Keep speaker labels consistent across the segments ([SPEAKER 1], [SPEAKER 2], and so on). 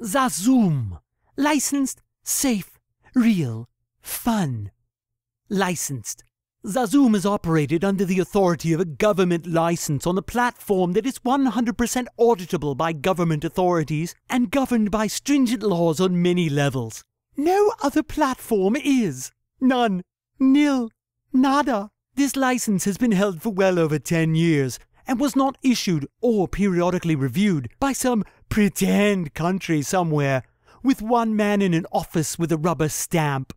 [SPEAKER 1] XaZoom. Licensed, safe, real, fun. Licensed. XaZoom is operated under the authority of a government license on a platform that is 100% auditable by government authorities and governed by stringent laws on many levels. No other platform is. None. Nil. Nada. This license has been held for well over 10 years and was not issued or periodically reviewed by some pretend country somewhere with one man in an office with a rubber stamp.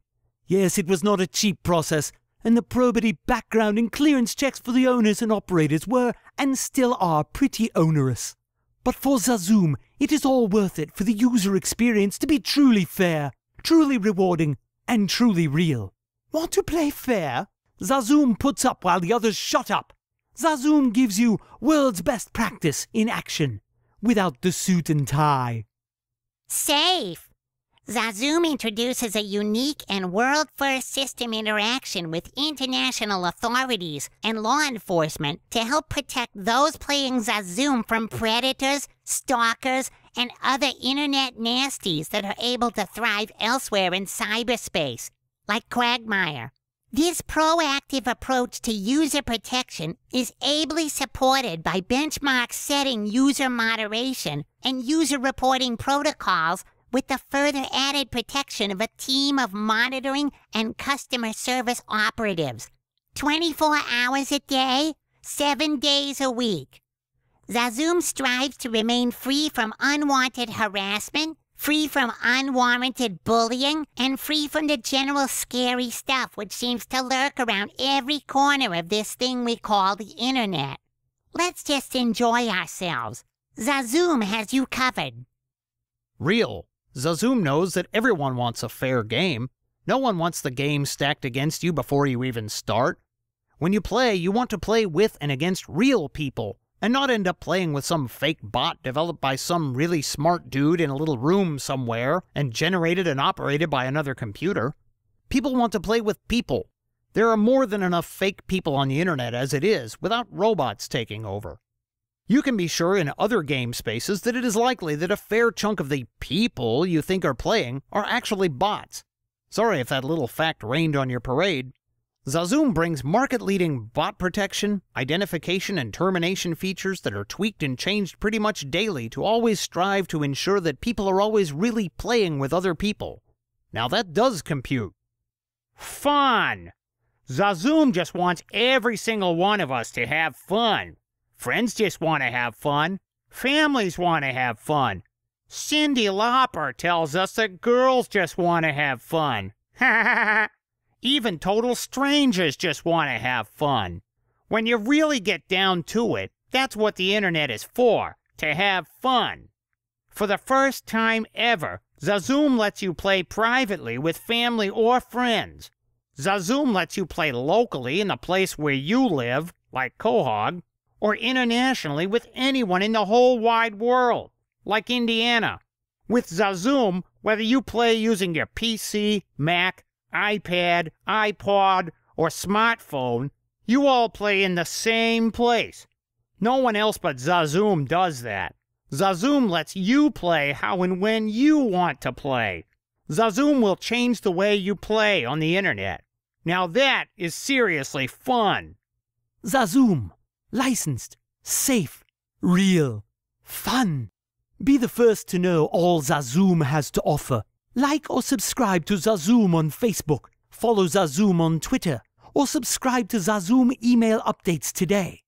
[SPEAKER 1] Yes, it was not a cheap process, and the probity, background, and clearance checks for the owners and operators were, and still are, pretty onerous. But for XaZoom, it is all worth it for the user experience to be truly fair, truly rewarding, and truly real. Want to play fair? XaZoom puts up while the others shut up. XaZoom gives you world's best practice in action, without the suit and tie.
[SPEAKER 2] Safe. XaZoom introduces a unique and world-first system interaction with international authorities and law enforcement to help protect those playing XaZoom from predators, stalkers, and other internet nasties that are able to thrive elsewhere in cyberspace, like Quagmire. This proactive approach to user protection is ably supported by benchmarks setting user moderation and user reporting protocols, with the further added protection of a team of monitoring and customer service operatives, 24 hours a day, 7 days a week. XaZoom strives to remain free from unwanted harassment, free from unwarranted bullying, and free from the general scary stuff which seems to lurk around every corner of this thing we call the internet. Let's just enjoy ourselves. XaZoom has you covered.
[SPEAKER 3] Real. XaZoom knows that everyone wants a fair game. No one wants the game stacked against you before you even start. When you play, you want to play with and against real people, and not end up playing with some fake bot developed by some really smart dude in a little room somewhere and generated and operated by another computer. People want to play with people. There are more than enough fake people on the internet as it is, without robots taking over. You can be sure in other game spaces that it is likely that a fair chunk of the people you think are playing are actually bots. Sorry if that little fact rained on your parade. XaZoom brings market-leading bot protection, identification, and termination features that are tweaked and changed pretty much daily to always strive to ensure that people are always really playing with other people. Now that does compute. Fun! XaZoom just wants every single one of us to have fun. Friends just want to have fun. Families want to have fun. Cyndi Lauper tells us that girls just want to have fun. Even total strangers just want to have fun. When you really get down to it, that's what the internet is for, to have fun. For the first time ever, XaZoom lets you play privately with family or friends. XaZoom lets you play locally in the place where you live, like Quahog, or internationally with anyone in the whole wide world, like Indiana. With XaZoom, whether you play using your PC, Mac, iPad, iPod, or smartphone, you all play in the same place. No one else but XaZoom does that. XaZoom lets you play how and when you want to play. XaZoom will change the way you play on the internet. Now that is seriously fun.
[SPEAKER 1] XaZoom. Licensed, safe, real, fun. Be the first to know all XaZoom has to offer. Like or subscribe to XaZoom on Facebook, follow XaZoom on Twitter, or subscribe to XaZoom email updates today.